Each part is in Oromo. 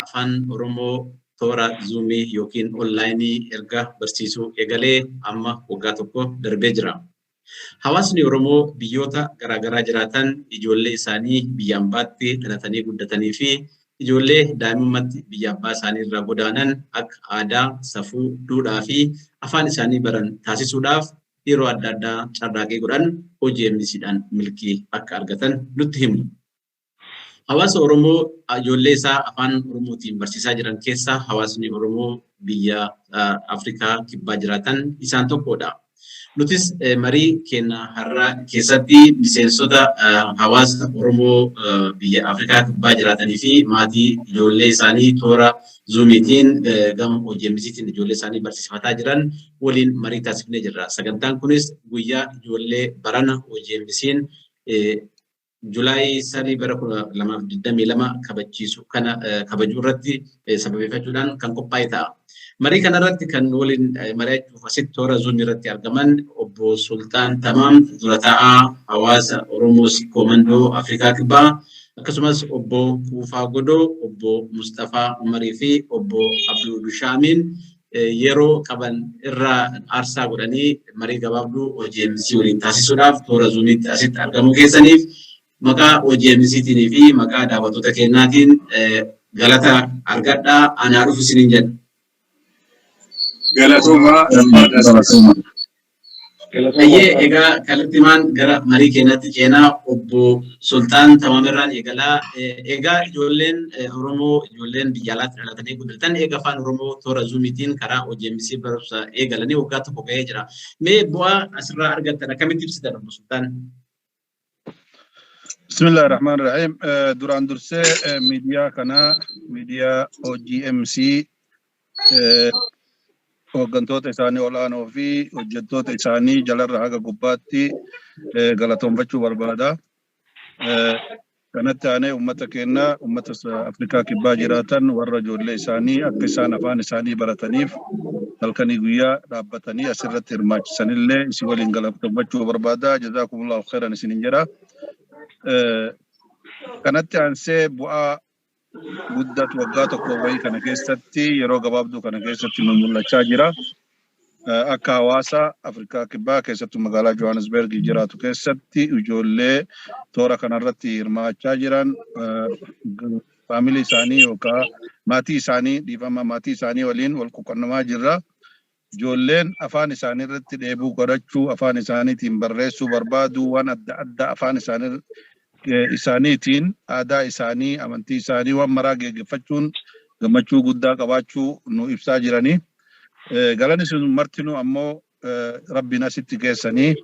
afaan Oromoo toora zuumii yookiin onlaayinii erga barsiisuu eegalee amma waggaa tokko darbee jira. Hawaasni Oromoo biyyoota garaagaraa jiraatan ijoollee isaanii biyya ambaatti dhalatanii guddatanii fi ijoollee daa'imummaatti biyya abbaa isaanii irraa godaanan akka aadaa, safuu, duudhaa fi afaan isaanii baran taasisuudhaaf yeroo adda addaa carraaqii godhan hojii MBCdhaan milkii akka argatan nutti himu. Hawaasa Oromoo ijoollee isaa afaan Oromootiin barsiisaa jiran keessaa hawaasni Oromoo biyya Afrikaa kibbaa jiraatan isaan tokkodha. Nutis marii keenya har'aa keessatti miseensota hawaasa Oromoo biyya Afrikaa kibbaa jiraatanii fi maatii ijoollee isaanii toora zuumiitiin gama hojii MBCtiin ijoollee isaanii barsiifataa jiran waliin marii taasifnee jirra. Sagantaan kunis guyyaa ijoollee barana hojii MBC'n Julaay 3 bara 2022 kabachiisu kana kabajuu irratti sababeeffachuudhaan kan qophaa'e ta'a. Marii kana irratti kan waliin mari'achuuf asitti toora zuumii irratti argaman obbo Sultaan Tamaam dura taa'aa hawaasa Oromoo Koomandoo Afrikaa Kibbaa akkasumas obbo Kuufaa Godoo, obbo Mustafaa Umarii fi obbo Abduu Bishaamiin yeroo qaban irraa aarsaa godhanii marii gabaabduu hojii MBC waliin taasisuudhaaf toora zuumiitti asitti argamuu keessaniif maqaa hojii MBCtiin fi maqaa daawwattoota keenyaatiin galata argadhaa anaa dhufu isiniin jedha. Galatoomaa. Egaa kallattimaan gara marii keenyatti ceenaa obbo Sultaan Tamaamirraan eegalaa. Egaa ijoolleen Oromoo ijoolleen biyya alaatti dhalatanii guddatan eega afaan Oromoo toora zuumiitiin karaa hojii MBC barumsa eegalanii waggaa tokko ga'ee jira. Mee bu'aa asirraa argattan akkamitti ibsitan obbo Sultaan? بسم الله الرحمن الرحيم دوران درسي ميديا كنا ميديا OGMC hooggantoota isaanii olaanoo fi hojjettoota isaanii jalarra haga gubbaatti galatoonfachuu barbaada. Kanatti aanee uummata keenya uummata Afrikaa kibbaa jiraatan warra ijoollee isaanii akka isaan afaan isaanii barataniif halkanii guyyaa dhaabbatanii asirratti hirmaachisanillee isin waliin galatoonfachuu barbaada. Jazaakumullahu khairan isinin jedha. Kanatti aansee bu'aa guddaatu waggaa tokko wayii kana keessatti yeroo gabaabduu kana keessatti mul'achaa jira. Akka hawaasa Afrikaa kibbaa keessattuu magaalaa Johannesburg jiraatu keessatti ijoollee toora kanarratti hirmaachaa jiran faamilii isaanii yookaan maatii isaanii dhiifama maatii isaanii waliin wal quunnamaa jirra. Ijoolleen afaan isaanii irratti dheebuu godhachuu afaan isaaniitiin barreessuu barbaadu waan adda addaa afaan isaaniitiin aadaa isaanii amantii isaanii waan maraa geggeeffachuun gammachuu guddaa qabaachuu nu ibsaa jiranii. Galanni sun martinuu ammoo rabbiin asitti geessanii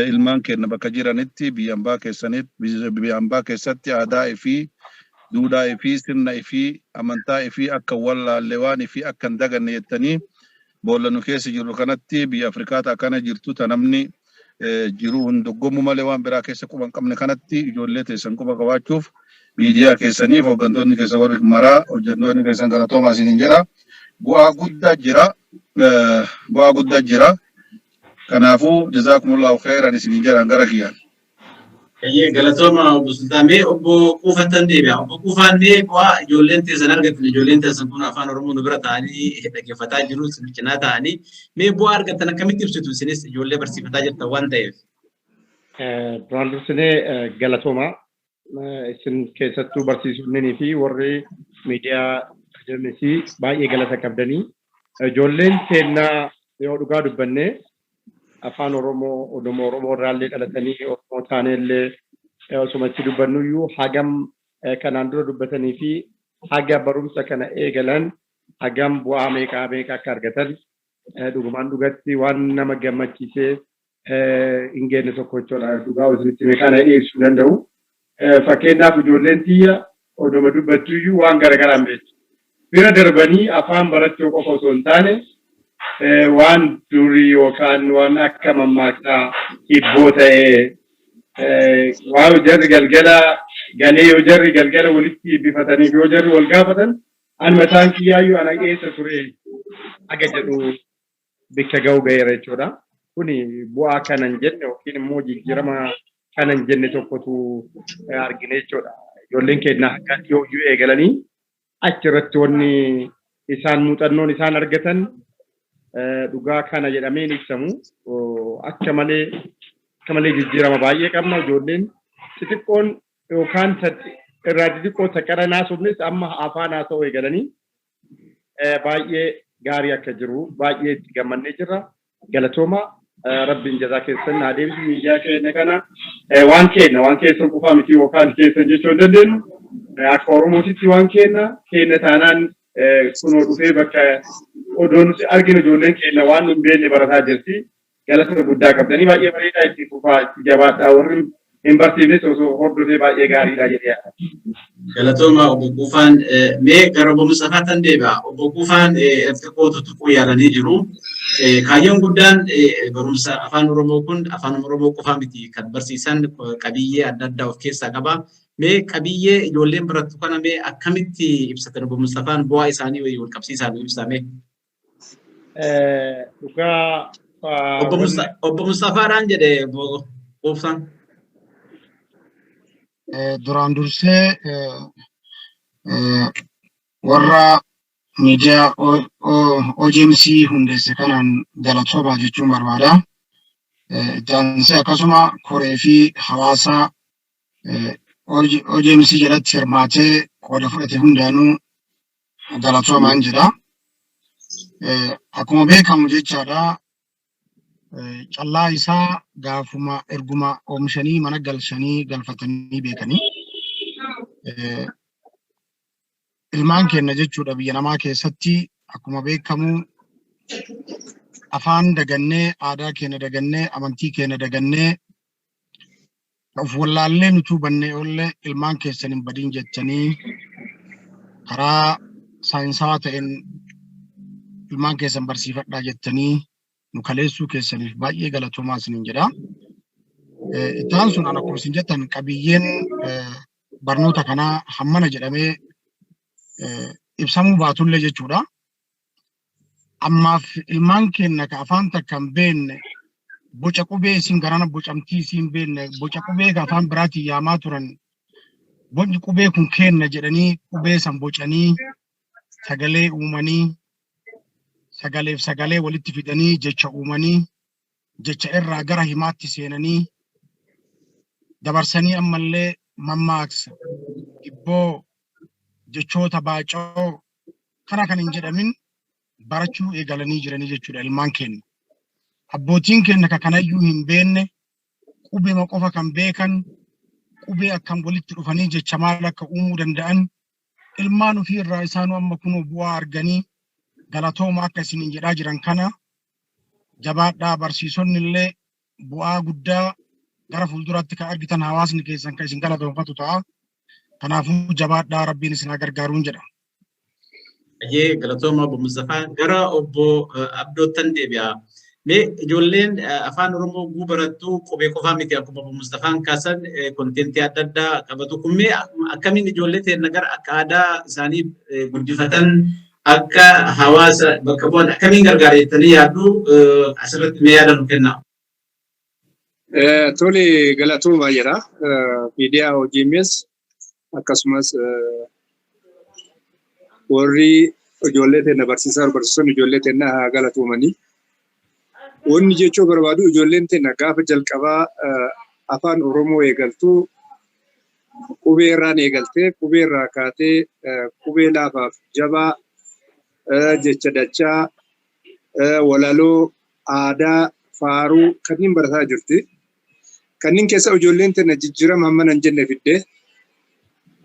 ilmaan keenya bakka jiranitti biyya ambaa keessatti aadaa fi duudhaa fi sirna fi amantaa fi akka wallaallee fi akka hin daganne jettanii boolla nu keessa jiru kanatti biyya Afrikaa kana jirtu tanamni jiru hundoggomuu malee waan biraa keessa quba hin qabne kanatti ijoollee teessan quba qabaachuuf miidiyaa keessaniif hooggantoonni keessa warri maraa hojjettoonni keessan galatoomaa isiniin jedha. Bu'aa guddaa jira. Kanaafuu jazaakumullahu khairan isiniin jedhan gara kiyyaan. Galatooma obbo Sultaan mee obbo Kuufatan deebi'a. Obbo Kuufaan mee bu'aa ijoolleen teessan argatan ijoolleen teessan kun afaan Oromoo nu bira ta'anii dhaggeeffataa jiru cinaa ta'anii mee bu'aa argatan akkamitti ibsitu isinis ijoollee barsiifataa jirtan waan ta'eef. Duraan dursinee galatooma isin keessattuu barsiisonnii fi warri miidiyaa jedhamanii baay'ee galata qabdanii ijoolleen keenyaa yoo dhugaa dubbannee afaan Oromoo irraallee dhalatanii Oromoo taanellee osumatti dubbannuyyuu hagam kanaan dura dubbatanii fi haga barumsa kana eegalan hagam bu'aa meeqaa akka argatan dhugumaan dhugatti waan nama gammachiisee hin geenne tokko jechuudha. Dhugaa osumatti meeqaa dhiyeessuu danda'u. Fakkeenyaaf ijoolleen tiyya oduma dubbattuyyuu waan garaagaraan beektu. Bira darbanii afaan barachuu qofa osoo hin taane waan durii yookaan waan akka mammaaksaa hibboo ta'ee waan jarri galgala galee yoo jarri galgala walitti bifatanii yoo jarri wal gaafatan an mataan kiyyaayyuu ana eessa ture aga jedhu bikka ga'u ga'eera jechuudha. Kuni bu'aa kanan jenne yookiin immoo jijjiirama kanan jenne tokkotu argine jechuudha. ijoolleen keenya akka yoo eegalanii achirratti wanni isaan muuxannoon isaan argatan dhugaa kana jedhameen ibsamu akka malee jijjiirama baay'ee qabna ijoolleen xixiqqoon yookaan irraa xixiqqoo takara naasofnis amma afaan haasa'uu eegalanii baay'ee gaarii akka jiru baay'ee itti gammannee jirra galatooma rabbiin jazaa keessan haa deebisu miidiyaa keenya kana waan keessa qofaa miti yookaan keessan jechuu hin dandeenyu akka oromootitti waan keenya taanaan kunoo dhufee bakka odoon arginu ijoolleen keenya waan hin beekne barataa jirti galata guddaa qabdanii baay'ee bareedaa itti fufaa itti jabaadhaa warri hin barsiifnes osoo hordofee baay'ee gaariidha jedhee Galatooma obbo Quufaan mee gara obbo Mustafaa tan deebi'a. Obbo Quufaan xiqqootu tuquu yaalanii jiru. Kaayyoon guddaan barumsa afaan Oromoo kun afaan Oromoo qofaa miti kan barsiisan qabiyyee adda addaa of keessaa qaba. Mee qabiyyee ijoolleen barattu kana mee akkamitti ibsatan obbo Mustafaan bu'aa isaanii wal qabsiisaan ibsame? Dhugaa obbo Mustafaadhaan jedhe obbo Quufaan. Duraan dursee warra miidiyaa OGMC hundeesse kanaan galatooma jechuun barbaada. Itti akkasuma koree fi hawaasaa OGMC jalatti hirmaatee qooda fudhate hundaanuu galatoomaan jedha. Akkuma beekamu jechaadha. Callaa isaa gaafuma erguma oomishanii mana galchanii galfatanii beekanii ilmaan keenya jechuudha biyya namaa keessatti akkuma beekamu afaan dagannee aadaa keenya dagannee amantii keenya dagannee of wallaallee nuti bannee oolle ilmaan keessan hin badin jettanii karaa saayinsawaa ta'een ilmaan keessan barsiifadhaa jettanii nu kaleessuu keessaniif baay'ee galatoomaa isiniin jedha. Ittaan sun akkuma isin jettan qabiyyeen barnoota kanaa hammana jedhamee ibsamuu baatullee jechuudha. Ammaaf ilmaan keenya ka afaan takka hin beekne boca qubee isin garana bocamtii isin beekne boca qubee ka afaan biraatiin yaamaa turan bocni qubee kun kenna jedhanii qubee san bocanii sagalee uumanii sagaleef sagalee walitti fidanii jecha uumanii jecha irraa gara himaatti seenanii dabarsanii ammallee mammaaksa ibboo jechoota baacoo kana kan hin jedhamin barachuu eegalanii jiranii jechuudha ilmaan keenya. Abbootiin keenya kanayyuu hin beekne qubee qofa kan beekan qubee akkam walitti dhufanii jecha maal akka uumuu danda'an ilmaan ofii irraa isaanuu amma kunoo bu'aa arganii galatooma akka isiniin jedhaa jiran kana jabaadhaa barsiisonni illee bu'aa guddaa gara fuulduraatti kan argitan hawaasni keessan kan isin galatoomfatu ta'a. Kanaafuu jabaadhaa rabbiin isin gargaaruun jedha. Ajee galatooma obbo Mustafaa gara obbo Abdoottan deebi'a. Mee ijoolleen afaan Oromoo guu barattu qubee qofaa miti akkuma obbo Mustafaan kaasan kontentii adda addaa qabatu. Kun mee akkamiin ijoollee teenya gara akka aadaa isaanii guddifatan akka hawaasa bakka bu'an akkamiin gargaara jettanii yaaddu asirratti mee yaada nu kennaa. Tole galatooma jedha. Miidiyaa OGMS akkasumas warri ijoollee teenya barsiisonni ijoollee teenya haa galatoomanii. Wanni jechuu barbaadu ijoolleen teenya gaafa jalqabaa afaan Oromoo eegaltuu qubee irraan eegaltee qubee irraa kaatee qubee laafaaf jabaa jecha dachaa walaloo aadaa faaruu kanneen barataa jirti. Kanneen keessa ijoolleen teenya jijjiirama hammana hin jenne fiddee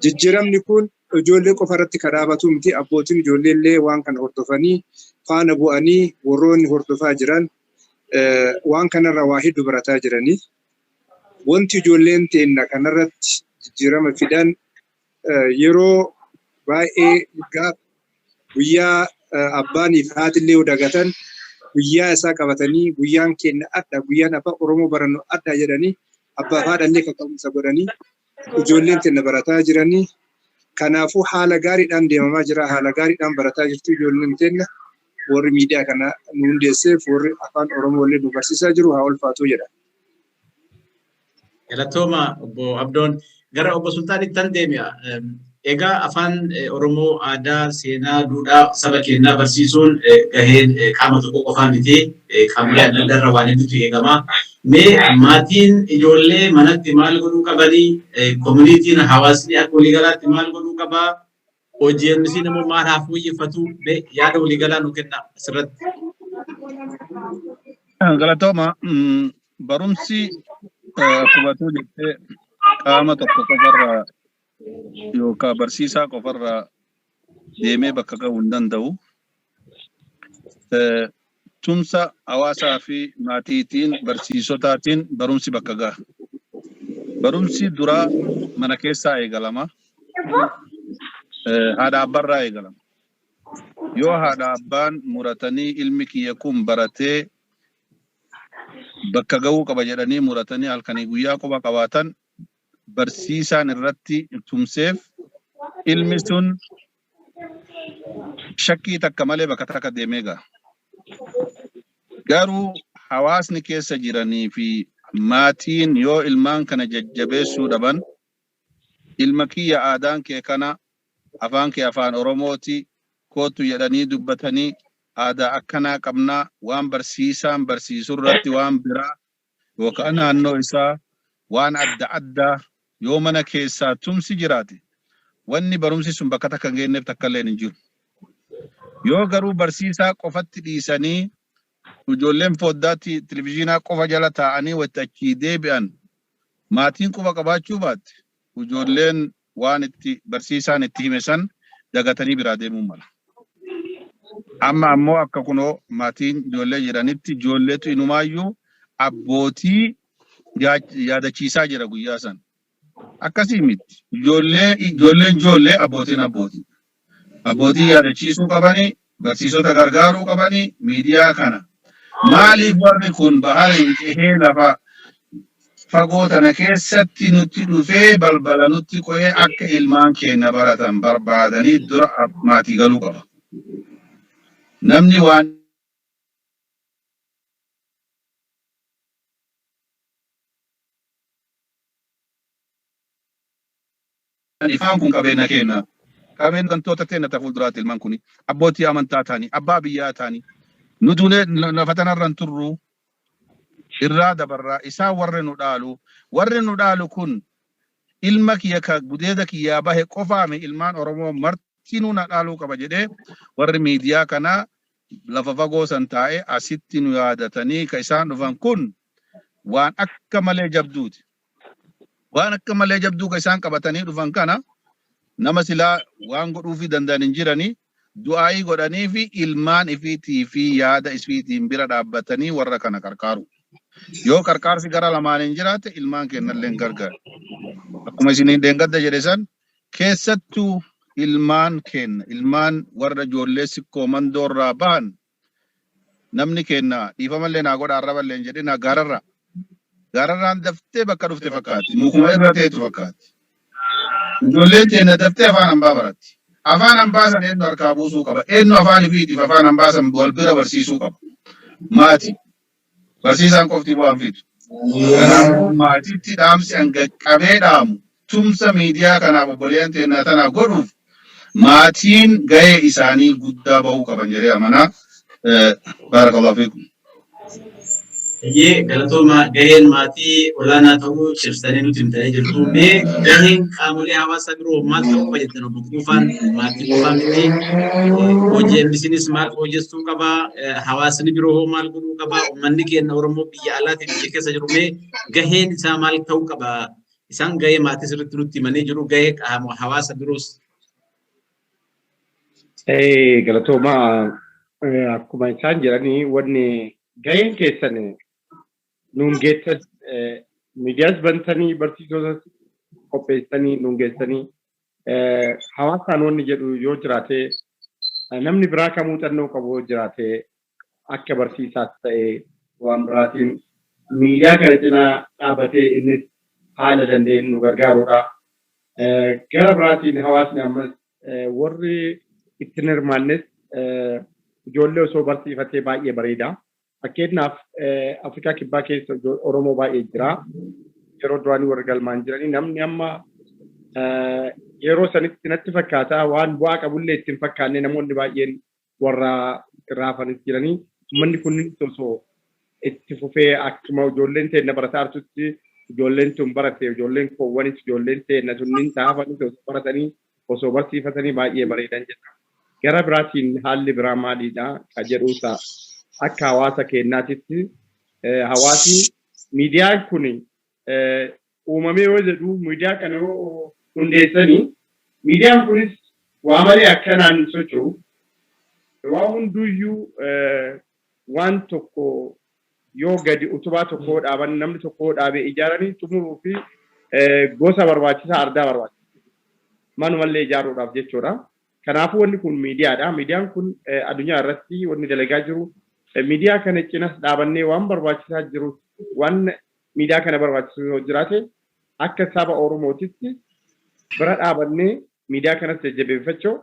jijjiiramni kun ijoollee qofa irratti kadhaabatu miti abbootiin ijoollee illee waan kana hordofanii faana bu'anii warroonni hordofaa jiran waan kanarra waa hedduu barataa jiranii. Wanti ijoolleen teenya kanarratti jijjiirama fidan yeroo baay'ee guyyaa abbaaniif haatillee yoo dagatan guyyaa isaa qabatanii guyyaan keenya adda guyyaan afaan Oromoo barannu adda jedhanii abbaa haadhallee kaka'umsa godhanii ijoolleen teenya barataa jiranii. Kanaafuu haala gaariidhaan deemamaa jira. Haala gaariidhaan barataa jirtu ijoolleen teenya. Warri miidiyaa kana nu hundeesseef warri afaan Oromoo illee nu barsiisaa jiru haa ulfaatu jedha. Galatooma obbo Abdoon gara obbo Sultaanitti tan deemia. Egaa afaan Oromoo aadaa, seenaa, duudhaa saba keenyaa barsiisuun gaheen qaama tokko qofaa miti. Qaamolee adda addaa irraa waan hedduutu eegama. Mee maatiin ijoollee manatti maal godhuu qabanii? Koominiitiin hawaasni akka waliigalaatti maal godhuu qabaa? Hojiin isin immoo maal haa fooyyeffatu? Mee yaada waliigalaa nu kenna asirratti. Galatooma barumsi kubatuu jettee qaama tokko qofarraa yookaan barsiisaa qofarraa deemee bakka ga'uu hin danda'u. Tumsa hawaasaa fi maatiitiin barsiisotaatiin barumsi bakka ga'a. Barumsi duraa mana keessaa eegalama. Haadha abbaarraa eegalama. Yoo haadha abbaan muratanii ilmi kiyya kun baratee bakka ga'uu qaba jedhanii muratanii halkanii guyyaa qofa qabaatan barsiisaan irratti tumseef ilmi sun shakkii takka malee bakka takka deemee ga'a. Garuu hawaasni keessa jiranii fi maatiin yoo ilmaan kana jajjabeessuu dhaban ilma kiyya aadaan kee kana afaan kee afaan Oromooti kootu jedhanii dubbatanii aadaa akkanaa qabnaa waan barsiisaan barsiisuu irratti waan biraa yookaan naannoo isaa waan adda addaa yoo mana keessaa tumsi jiraate wanni barumsi sun bakka takka hin geenyeef takka illee hin jiru. Yoo garuu barsiisaa qofatti dhiisanii ijoolleen foddaatti televizyiinaa qofa jala taa'anii walitti deebi'an maatiin quba qabaachuu baatte ijoolleen waan itti barsiisaan itti hime san dagatanii biraa deemuu mala. Amma ammoo akka kunoo maatiin ijoollee jedhanitti ijoolleetu inumaayyuu abbootii yaadachiisaa jira guyyaa san. Akkasii miti. Ijoolleen abbootiin abbootii. Abbootii yaadachiisuu qabanii, barsiisota gargaaruu qabanii, miidiyaa kana. Maaliif warri kun bahara hin cehee lafa fagoo tana keessatti nutti dhufee balbala nutti qo'ee akka ilmaan keenya baratan barbaadanii dura maatii galuu qaba. Namni waan ifaan kun qabeenya keenya. Qabeen wantoota keenya ta'uu duraati ilmaan kuni abbootii amantaa ta'anii abbaa biyyaa ta'anii nuti lafa tanarra hin turru irraa dabarraa isaa warri nu dhaalu kun ilma kiyya ka gudeeda kiyyaa bahe qofaame ilmaan Oromoo martinuu na dhaaluu qaba jedhee warri miidiyaa kana lafa fagoo san taa'ee asitti nu yaadatanii ka isaan dhufan kun waan akka malee jabduuti. Waan akka malee jabduu ka isaan qabatanii dhufan kana nama silaa waan godhuufi danda'an hin jiranii du'aayii godhanii fi ilmaan ifiitii fi yaada ifiitiin bira dhaabbatanii warra kana qarqaaru. Yoo qarqaarsi gara lamaan hin jiraate ilmaan kennallee hin gargaaru. Akkuma isiniin deengadda jedhe san keessattuu ilmaan kenna ilmaan warra ijoollee sikkoo mandoorraa bahan namni kenna dhiifamallee naa godha arraballee hin jedhina gaararraan daftee bakka dhufte fakkaatti mukuma irra teetu fakkaatti. Ijoolleen teenya daftee afaan hambaa baratti. Afaan hambaa san eenyu harkaa buusuu qaba. Eenyu afaan ifiitiif afaan hambaa san wal bira barsiisuu qaba. Maati. Barsiisaan qofti bu'aan fidu. Kanaafuu maatiitti dhaamsi hanga qabee dhaamu tumsa miidiyaa kanaaf obboleen teenya tanaaf godhuuf maatiin gahee isaanii guddaa bahuu qaban jedhee amanaa. Baarakallahu fiikum. Galatooma gaheen maatii olaanaa ta'uu cimsanii nuti himtanii jirtu. Mee gaheen qaamolee hawaasaa biroo maal ta'uu qaba jettan obbo Quufaan maatii qofaa miti. Hojii MBCnis maal hojjechuu qaba? Hawaasni biroo maal godhuu qaba? Uummanni keenya Oromoo biyya alaatiin biyya keessa jiru mee gaheen isaa maal ta'uu qaba? Isaan gahee maatii sirriitti nutti himanii jiru. Gahee hawaasa biroos. Galatooma akkuma isaan jedhanii wanni gaheen keessan nuun geessan miidiyaas bantanii barsiisota qopheessanii nuun geessanii hawaasaan wanni jedhu yoo jiraate namni biraa kan muuxannoo qabu yoo jiraate akka barsiisaas ta'e waan biraatiin miidiyaa kana cinaa dhaabbatee innis haala dandeenyu nu gargaaruudha. Gara biraatiin hawaasni ammas warri ittiin hirmaannes ijoollee osoo barsiifatee baay'ee bareeda. Fakkeenyaaf Afrikaa kibbaa keessa Oromoo baay'ee jira. Yeroo duraanii warra galmaan jiranii namni amma yeroo sanitti natti fakkaata waan bu'aa qabullee ittiin fakkaanne namoonni baay'een warra raafanis jiranii uummanni kunniin osoo itti fufee akkuma ijoolleen teenna barataa jirtutti ijoolleen tun barate ijoolleen koowwanis ijoolleen teenna sunniin taafanis osoo baratanii osoo barsiifatanii baay'ee bareedan jedha. Gara biraatiin haalli biraa maaliidha kan jedhuusa akka hawaasa keenyaatitti hawaasni miidiyaan kun uumamee yoo jedhu miidiyaa kana yoo hundeessanii miidiyaan kunis waa malee akkanaan socho'u waa hunduyyuu waan tokko yoo gadi utubaa tokko dhaaban namni tokko dhaabee ijaaranii xumuruu fi gosa barbaachisaa ardaa barbaachisa. Manumallee ijaaruudhaaf jechuudha. Kanaafuu wanni kun miidiyaadha. Miidiyaan kun addunyaa irratti wanni dalagaa jiru miidiyaa kana cinas dhaabannee waan barbaachisaa jiru waan miidiyaa kana barbaachisu yoo jiraate akka saba Oromootitti bira dhaabannee miidiyaa kanas jajjabeeffachuu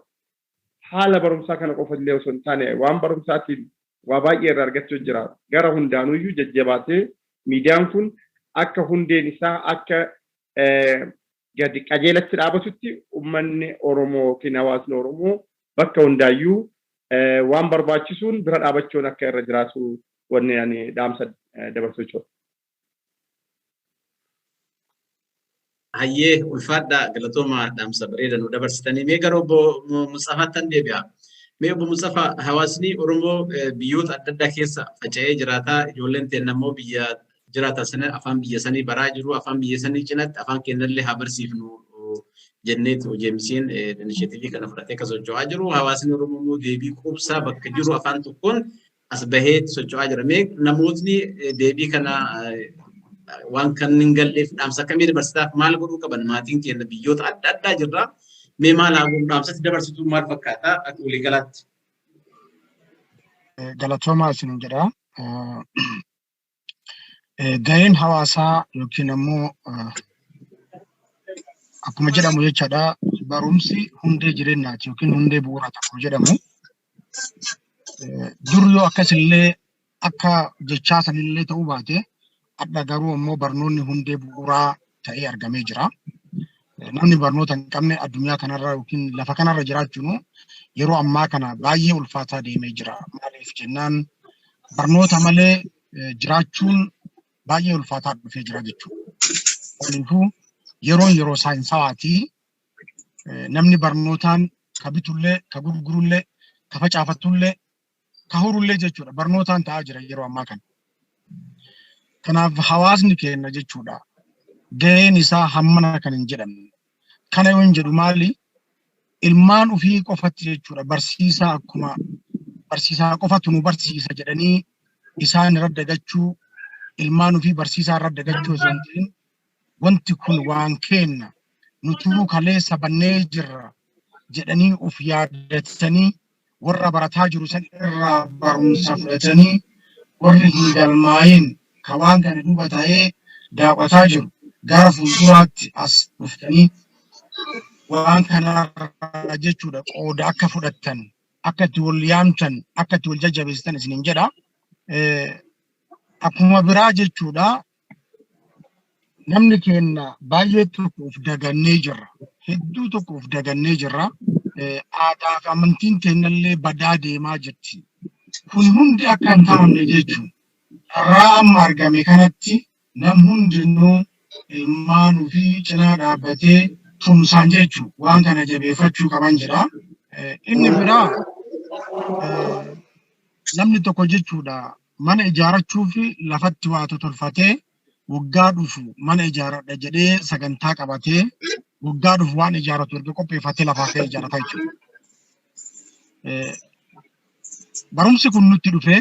haala barumsaa kana qofa illee osoo hin taane waan barumsaatiin waa baay'ee irraa argachuu jira. Gara hundaanuyyuu jajjabaatee miidiyaan kun akka hundeen isaa akka gadi qajeelatti dhaabatutti uummanni Oromoo yookiin hawaasni Oromoo bakka hundaayyuu waan barbaachisuun bira dhaabachuun akka irra jiraatu wanni ani dhaamsa dabarsuu jechuudha. Hayyee ulfaadhaa galatooma dhaamsa bareeda nu dabarsitanii mee gara obbo Mustaafaattan deebi'a. Mee obbo Mustaafaa hawaasni Oromoo biyyoota adda addaa keessa faca'ee jiraataa ijoolleen teenya immoo biyya jiraata sana afaan biyya sanii baraa jiru afaan biyya sanii cinatti afaan keenyallee haa barsiifnu jenneetu jeemisiin inishetiivii kana fudhatee akka socho'aa jiru hawaasni Oromoo deebii quubsaa bakka jiru afaan tokkoon as bahee socho'aa jira. Mee namootni deebii kana waan kan hin galleef dhaamsa akkamii dabarsitaaf maal godhuu qaban maatiin keenya biyyoota adda addaa jirra. Mee maal haa godhu dhaamsatti dabarsitu maal fakkaata akka walii galaatti? Galatoomaa isin jedha. Gaheen hawaasaa yookiin ammoo akkuma jedhamu jechaadha barumsi hundee jireenyaati yookiin hundee bu'uura tokko jedhamu. Dur yoo akkasillee akka jechaa sanillee ta'uu baate adda garuu ammoo barnoonni hundee bu'uuraa ta'ee argamee jira. Namni barnoota hin qabne addunyaa kanarra yookiin lafa kanarra jiraachuun yeroo ammaa kana baay'ee ulfaataa deemee jira. Maaliif jennaan barnoota malee jiraachuun baay'ee ulfaataa dhufee jira jechuudha. Kanaafuu yeroo saayinsawaati namni barnootaan ka bitullee ka gurgurullee ka facaafatullee ka horullee jechuudha. Barnootaan ta'aa jira yeroo ammaa kana. Kanaaf hawaasni keenya jechuudha. Gaheen isaa hammana kan hin jedhamne. Kana yoo hin jedhu maali? Ilmaan ofii qofatti jechuudha. Barsiisaa akkuma barsiisaa qofatu nu barsiisa jedhanii isaan irra dagachuu ilmaan ofii barsiisaa irra dagachuu osoo hin ta'in wanti kun waan kenna nutuu kaleessa bannee jirra jedhanii of yaadatanii warra barataa jiru san irraa barumsa fudhatanii warri hin galmaa'in ka waan kana duuba ta'ee daawwataa jiru gara fuulduraatti as dhuftanii waan kanarra jechuudha qooda akka fudhattan akka itti wal yaamtan akka itti wal jajjabeessitan isiniin jedha. Akkuma biraa jechuudha namni keenya baay'ee tokko of dagannee jirra. Hedduu tokko of dagannee jirra. Aadaa fi amantiin keenyallee badaa deemaa jirti. Kun hundi akka hin taa'amne jechuudha. Irraa amma argame kanatti nam hundinuu ilmaan ofii cinaa dhaabbatee tumsaan jechuudha. Waan kana jabeeffachuu qaban jedha. Inni biraa namni tokko jechuudha mana ijaarachuu fi lafatti waa tolfatee waggaa dhufu mana ijaaradha jedhee sagantaa qabatee waggaa dhufu waan ijaaratu erga qopheeffatee lafaa ka'ee ijaarata jechuudha. Barumsi kun nutti dhufee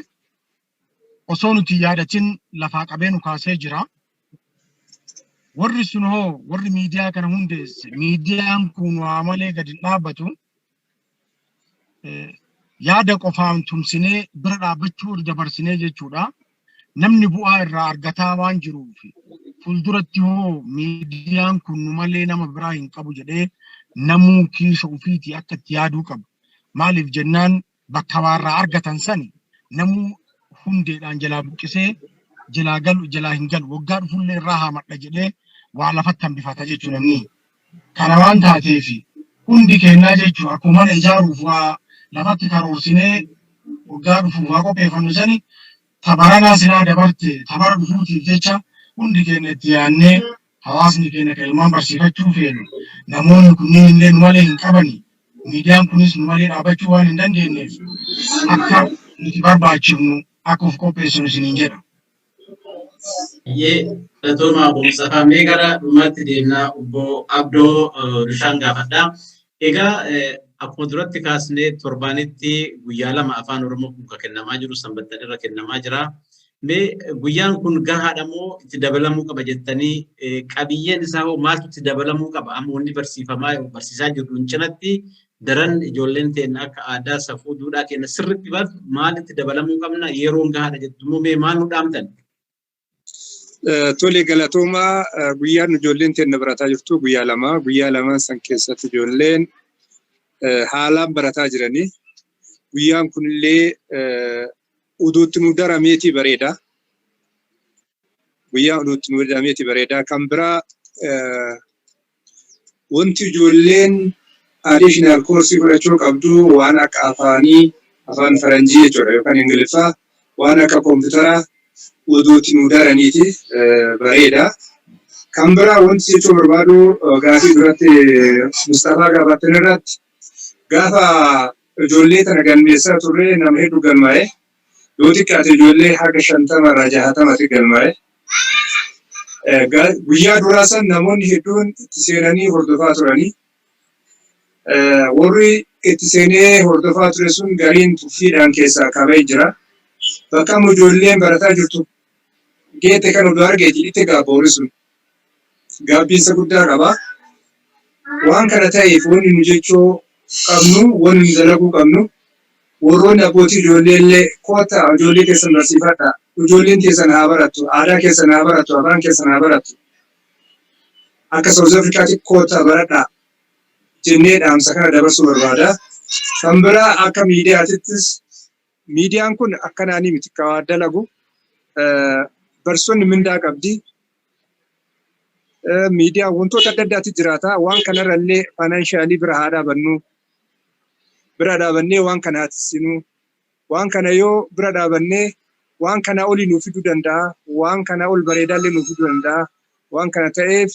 osoo nuti yaadatin lafaa qabee nu kaasee jira. Warri sun hoo warri miidiyaa kana hundeesse miidiyaan kun waa malee gadi dhaabbatu yaada qofaan tumsinee bira dhaabbachuu dabarsinee jechuudha. Namni bu'aa irraa argataa waan jiruuf fuulduratti hoo miidiyaan kun malee nama biraa hin qabu jedhee namuu kiisa ofiitii akka itti yaaduu qabu. Maaliif jennaan bakka waarraa argatan sani namuu hundeedhaan jalaa buqqisee jalaa galu jalaa hin galu waggaa dhufullee irraa haamadha jedhee waa lafatti hambifata jechuudha namni. Kana waan taateefi hundi kennaa jechuun akkuma mana ijaaruuf waa lafatti karoorsinee waggaa dhufuuf waa qopheeffannu sani tabaranaa silaa dabarte tabara dhufuutiif jecha hundi keenya itti yaannee hawaasni keenya kan ilmaan barsiifachuu feenu namoonni kunniin illee nu malee hin qabani miidiyaan kunis nu malee dhaabachuu waan hin dandeenyeef akka nuti barbaachifnu akka of qopheessinu isiniin jedha. Toma Mustafa Megara dhumatti deemnaa obbo Abdoo Rishaan gaafadha. Egaa akkuma duratti kaasnee torbaanitti guyyaa lama afaan Oromoo kun kennamaa jiru sanbattan irra kennamaa jira. Mee guyyaan kun gahaadha moo itti dabalamuu qaba jettanii qabiyyeen isaa hoo maaltu itti dabalamuu qaba? Amma wanni barsiisaa jirru cinatti daran ijoolleen teenya akka aadaa safuu duudhaa keenya sirriitti badu maal itti dabalamuu qabna yeroon gahaadha jettu mee maal nu dhaamtan? Tole galatoomaa guyyaan ijoolleen teenya barataa jirtu guyyaa lama san keessatti ijoolleen haalaan barataa jiranii guyyaan kunillee uduutti nu darameeti bareeda. Guyyaan uduutti nu darameeti bareeda. Kan biraa wanti ijoolleen additional course fudhachuu qabdu waan akka afaan faranjii jechuudha yookaan ingiliffaa waan akka kompiitaraa uduutti nu daraniiti bareeda. Kan biraa wanti jechuu barbaadu gaafii duratti Mustafaa gaafatin irratti gaafa ijoollee tana galmeessaa turre nama hedduu galmaa'e. Yoo xiqqaate ijoollee haga 50 irraa 60 galmaa'e. Guyyaa duraa san namoonni hedduun itti seenanii hordofaa turanii. Warri itti seenee hordofaa ture sun gariin tuffiidhaan keessaa qabee jira. Bakka ijoolleen barataa jirtu geette kan oduu argeeti itti gaabboori sun. Gaabbiinsa guddaa qaba. Waan kana ta'eef wanni nu jechuu qabnu, wanni dalaguu qabnu. Warroonni abbootii ijoollee illee koota ijoollee keessan barsiifadha. Ijoolleen keessan haa barattu, aadaa keessan haa barattu, afaan keessan haa barattu. Akka South Africaatti koota baradhaa jennee dhaamsa kana dabarsuu barbaada. Kan biraa akka miidiyaatittis miidiyaan kun akkanaanii miti kan dalagu. Barsiisonni mindaa qabdi. Miidiyaan wantoota adda addaatti jiraata. Waan kanarrallee faayinaanshiaalii bira haa dhaabannu. Bira dhaabannee waan kana haasisinu. Waan kana yoo bira dhaabannee waan kana olii nuuf fiduu danda'a. Waan kana ol bareedaallee nuuf fiduu danda'a. Waan kana ta'eef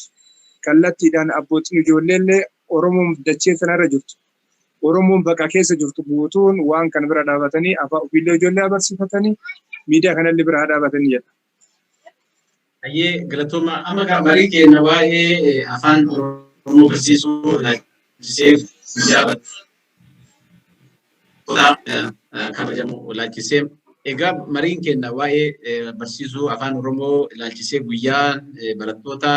kallattiidhaan abbootiin ijoolleellee Oromoon dachee sanarra jirtu. Oromoon bakka keessa jirtu guutuun waan kana bira dhaabatanii afaan ofiillee ijoollee barsiifatanii miidiyaa kanallee bira dhaabatanii jedha. Ayyee galatooma amma marii keenya waa'ee afaan Oromoo barsiisuu laachisee miidiyaa kabajamu laachisee egaa mariin keenya waa'ee barsiisuu afaan Oromoo ilaalchisee guyyaa barattoota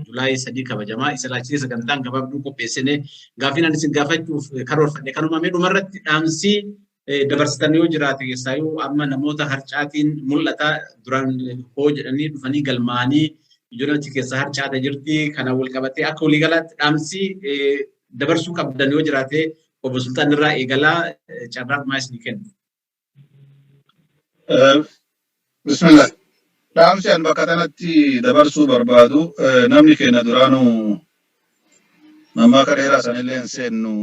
Julaay 3 kabajamaa isa ilaalchisee sagantaan gabaabduu qopheessine gaafiin ani isin gaafachuuf karoorfanne kanuma mee dhumarratti dhaamsii dabarsitan yoo jiraate keessaayyuu amma namoota harcaatiin mul'ata duraan hoo jedhanii dhufanii galmaanii ijoolleen achi keessa harcaata jirti kana wal qabatee akka waliigalaatti dhaamsii dabarsuu qabdan yoo jiraate obbo Sultaan irraa eegalaa carraa dhumaa isinii kennu. Bismillah. Dhaamsi an bakka kanatti dabarsuu barbaadu namni keenya duraanuu mammaaka dheeraa sanillee hin seennu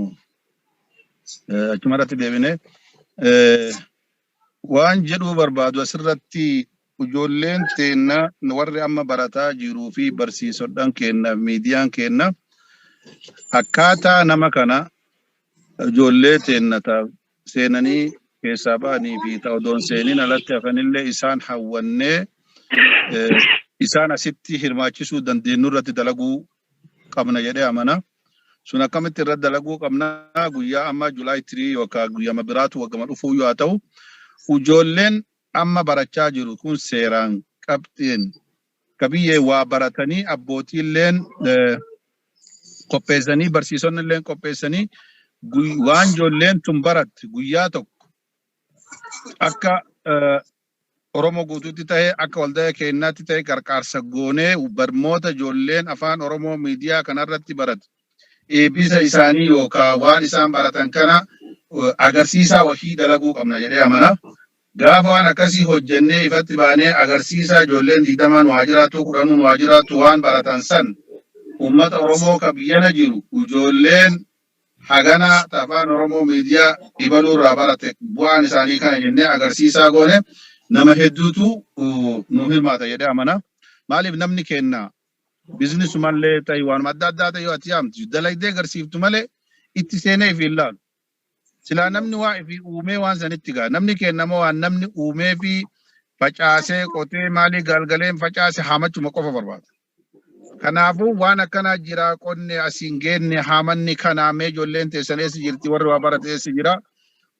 achumarratti deebine waan jedhuu barbaadu asirratti ijoolleen teenya warri amma barataa jiruu fi barsiisodhaan kenna miidiyaan kenna akkaataa nama kana ijoollee teenya seenanii keessaa ba'anii fi ta'uudhaan seeniin alatti hafanillee isaan hawwannee isaan asitti hirmaachisuu dandeenyu irratti dalaguu qabna jedhee amana. Sun akkamitti irratti dalaguu qabna guyyaa amma Julaay 3 yookaan guyyaa biraatu waggama dhufuu yoo ta'u ijoolleen amma barachaa jiru kun seeraan qabxiin qabiyyee waa baratanii abbootiilleen qopheessanii barsiisonnillee qopheessanii waan ijoolleen tun baratti guyyaa tokko akka Oromoo guutuutti ta'e akka waldaa keenyaatti ta'e qarqaarsa goonee barmoota ijoolleen afaan Oromoo miidiyaa kanarratti baratu eebbisa isaanii yookaan waan isaan baratan kana agarsiisaa wahii dalaguu qabna jedhee amana. Gaafa waan akkasii hojjennee ifatti baanee agarsiisaa ijoolleen 20 waa jiraatu 10 waa jiraatu waan baratan san ummata Oromoo ka biyyana jiru ijoolleen hagana afaan Oromoo miidiyaa ibaluu irraa barate bu'aan isaanii kana jennee agarsiisaa goone nama hedduutu nu hirmaata jedhee amana. Maaliif namni kenna bizinesu malee ta'e waan adda addaa ta'e yoo ati yaamtu dalagdee agarsiiftu malee itti seenee fi ilaalu. Silaa namni waa fi uumee waan sanitti gaa namni kenna moo waan namni uumee fi facaasee qotee maalii galgaleen facaase haamachuma qofa barbaada. Kanaafuu waan akkanaa jira qonne asiin geenne haamanni kanaa mee ijoolleen teessanees jirti warri waa baratees jira.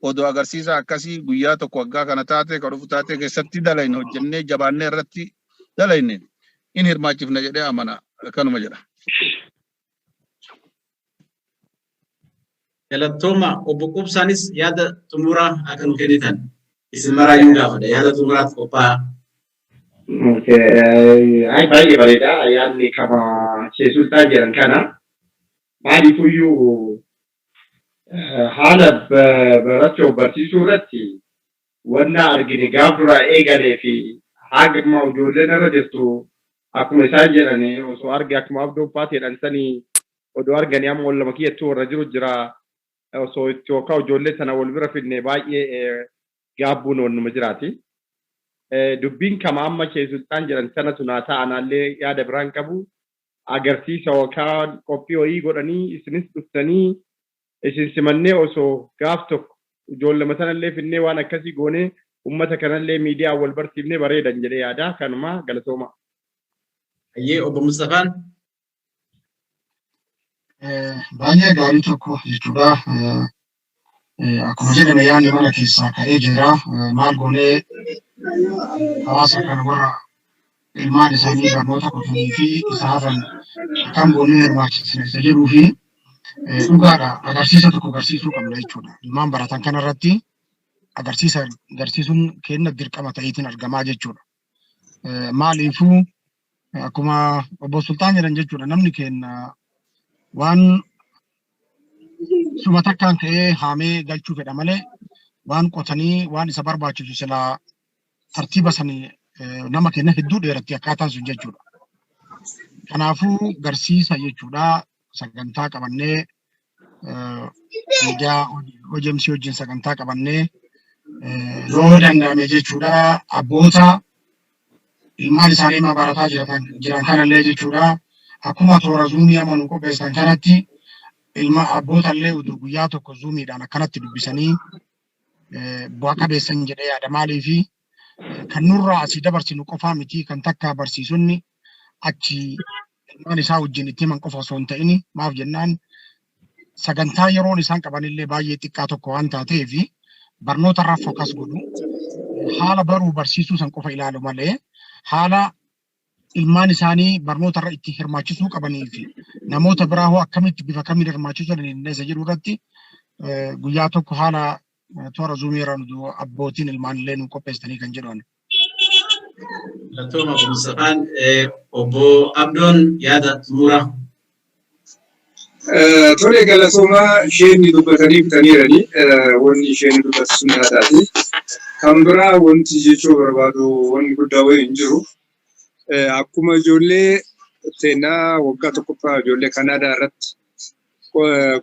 Odoo agarsiisa akkasii guyyaa tokko waggaa kana taate ka dhufu taate keessatti dalayne hojjennee jabaannee irratti dalayne in hirmaachifna jedhee amana kanuma jedha. Galatooma obbo Qubsaanis yaada xumuraa akka nu kennitan isin maraayyuu gaafadha yaada xumuraatti qophaa'aa. Ay baay'ee bareeda yaadni kama Sheesultaan jedhan kana maaliifuyyuu haala barachuu barsiisuu irratti wanna argine gaaf duraa eegalee fi haga ijoolleen irra jirtu akkuma isaan jedhanii osoo arge akkuma abdoo paateedhaan sanii odoo arganii amma wal lama kiyyattuu warra jiru jira osoo itti yookaan ijoollee sana wal bira fidne baay'ee gaabbuun wannuma jiraati. Dubbiin kama amma Sheesultaan jedhan sana sunaa ta'anaallee yaada biraan qabu agarsiisa yookaan qophii wayii godhanii isinis dhuftanii isin simannee osoo gaaf tokko ijoollema sanallee finnee waan akkasii goonee ummata kanallee miidiyaa wal barsiifnee bareedan jedhee yaada kanuma galatooma. Ayyee obbo Mustafaan. Baay'ee gaarii tokko jechuudha. Akkuma jedhame yaadni mana keessaa ka'ee jira. Maal goonee hawaasa kana warra ilmaan isaanii barnoota qotanii fi isa hafan akkam goonee hirmaachisne isa jedhuu fi dhugaadha agarsiisa tokko agarsiisuu qabna jechuudha. Ilmaan baratan kanarratti agarsiisa agarsiisuun kenna dirqama ta'eetiin argamaa jechuudha. Maaliifuu akkuma obbo Sultaan jedhan jechuudha namni kenna waan suma takkaan ka'ee haamee galchuu fedha malee waan qotanii waan isa barbaachisu silaa tartiiba sanii nama kenna hedduu dheeratti akkaataan sun jechuudha. Kanaafuu agarsiisa jechuudha. Sagantaa qabannee miidiyaa OMC wajjin sagantaa qabannee yoo danda'ame jechuudha abboota ilmaan isaanii barataa jiran kanallee jechuudha akkuma toora zuumii amanu qopheessan kanatti ilma abbootallee guyyaa tokko zuumiidhaan akkanatti dubbisanii bu'aa qabeessan jedhee yaada maaliifi kan nurraa asii dabarsinu qofaa miti kan takka barsiisonni achi ilmaan isaa wajjin itti himan qofa osoo hin ta'in maaf jennaan sagantaa yeroon isaan qabanillee baay'ee xiqqaa tokko waan taateef barnoota irraa fookas godhu haala baruu barsiisuu san qofa ilaalu malee haala ilmaan isaanii barnoota irra itti hirmaachisuu qabanii fi namoota biraa hoo akkamitti bifa kamiin hirmaachisuu dandeessa jedhu irratti guyyaa tokko haala toora zuumii irra abbootiin ilmaan illee nu qopheessanii kan jedhan. Galatooma obbo Mustafaan obbo Abdoon yaada xumura. Tole galatooma isheen dubbatanii bitaniirani wanni isheen dubbatu sun taataati. Kan biraa wanti jechuu barbaadu wanni guddaa wayii hin jiru. Akkuma ijoollee seenaa waggaa tokkoffaa ijoollee Kanaadaa irratti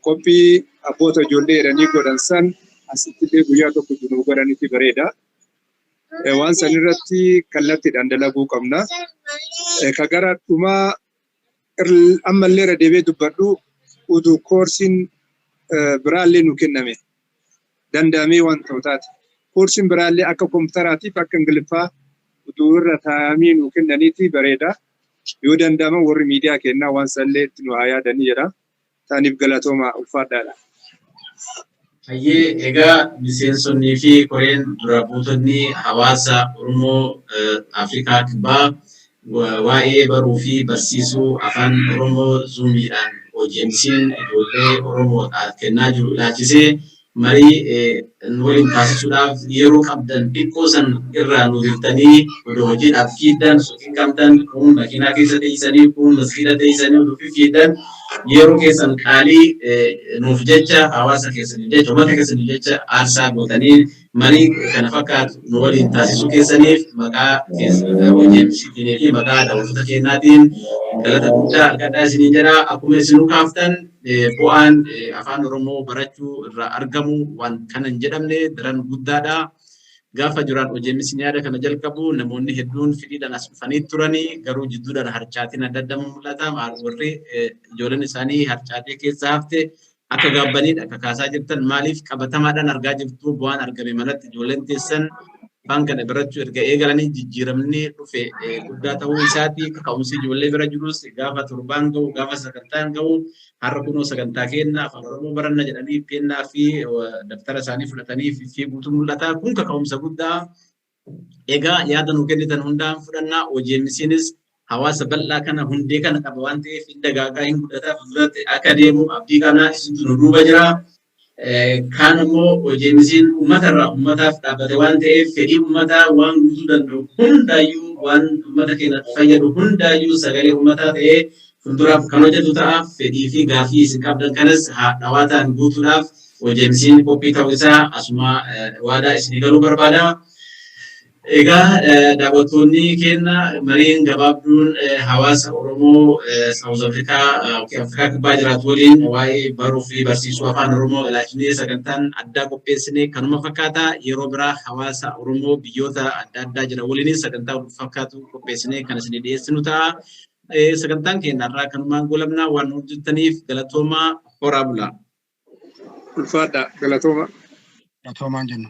qophii abboota ijoollee jedhanii godhan san asitti guyyaa tokko nu godhanitti bareeda. Waan san irratti kallattiidhaan dalaguu qabna. Ka gara dhumaa ammallee irra deebi'ee dubbadhu utuu koorsiin biraallee nu kenname danda'amee waan ta'u taate. Koorsiin biraallee akka kompiitaraatiif akka ingiliffaa utuu irra taa'amee nu kennaniiti bareeda. Yoo danda'ama warri miidiyaa kennaa waan sallee itti nu haa yaadanii jedha. Taaniif galatooma ulfaadhaadha. Hayyee egaa miseensonnii fi koreen dura buutonni hawaasa Oromoo Afrikaa Kibbaa waa'ee baruu fi barsiisuu afaan Oromoo zuumiidhaan OMC'n ijoollee Oromoodhaaf kennaa jiru ilaalchisee marii waliin taasisuudhaaf yeroo qabdan xiqqoo san irraa nu hirtanii odoo hojiidhaaf fiiddan suuqii qabdan kun makiinaa keessa teessanii kun masgiida teessanii oduu fiiddan yeroo keessan qaalii nuuf jecha hawaasa keessanii jecha uummata keessanii jecha aarsaa gootanii marii kana fakkaatu nu waliin taasisuu keessaniif maqaa OJMCtiin fi maqaa daawwattoota keenyaatiin galata guddaa argadhaa isinii jira. Akkuma isinuu kaaftan bu'aan afaan Oromoo barachuu irraa argamu waan kana hin jedhamne daran guddaadha. Gaafa jiraan OJMC'n yaada kana jalqabu namoonni hedduun fedhiidhaan as dhufanii turanii garuu jidduudhaan harcaatiin adda adda mul'ata. Warri ijoolleen isaanii harcaatee keessa hafte akka gaabbaniidha akka kaasaa jirtan maaliif qabatamaadhaan argaa jirtu bu'aan argame malatti ijoolleen teessan afaan kana barachuu erga eegalanii jijjiiramni dhufe guddaa ta'uu isaati kaka'umsi ijoollee bira jirus gaafa torbaan ga'u gaafa sagantaan ga'u har'a kunoo sagantaa keenna afaan Oromoo baranna jedhanii pennaa fi daftara isaanii fudhatanii fiiguutu mul'ata. Kun kaka'umsa guddaa egaa yaada nuu kennitan hundaan fudhannaa. OJMC'nis hawaasa bal'aa kana hundee kana qaba waan ta'eef dagaagaa hin guddataaf duratti akka deemu abdii kana isintu nu duuba jira. Kaan immoo OJMC'n uummatarraa uummataaf dhaabbate waan ta'eef fedhii uummataa waan guutuu danda'u hundaayyuu waan uummata keenya fayyadu hundaayyuu sagalee uummataa ta'ee fuulduraaf kan hojjetu ta'a. Fedhii fi gaaffii isin qabdan kanas dhawaataan guutuudhaaf OJMC'n qophii ta'uu isaa asuma waadaa isinii galuu barbaada. Egaa daawwattoonni keenya mariin gabaabduun hawaasa Oromoo South Afrikaa Afrikaa kibbaa jiraatu waliin waa'ee baruu fi barsiisuu afaan Oromoo ilaalchisee sagantaan addaa qopheessine kanuma fakkaata. Yeroo biraa hawaasa Oromoo biyyoota adda addaa jira waliin sagantaa wal fakkaatu qopheessine kan isin dhiyeessinu ta'a. Sagantaan keenya irraa kanumaan goolabna waan hojjettaniif galatooma horaa bulaa. Ulfaadha galatooma. Galatoomaan jenna.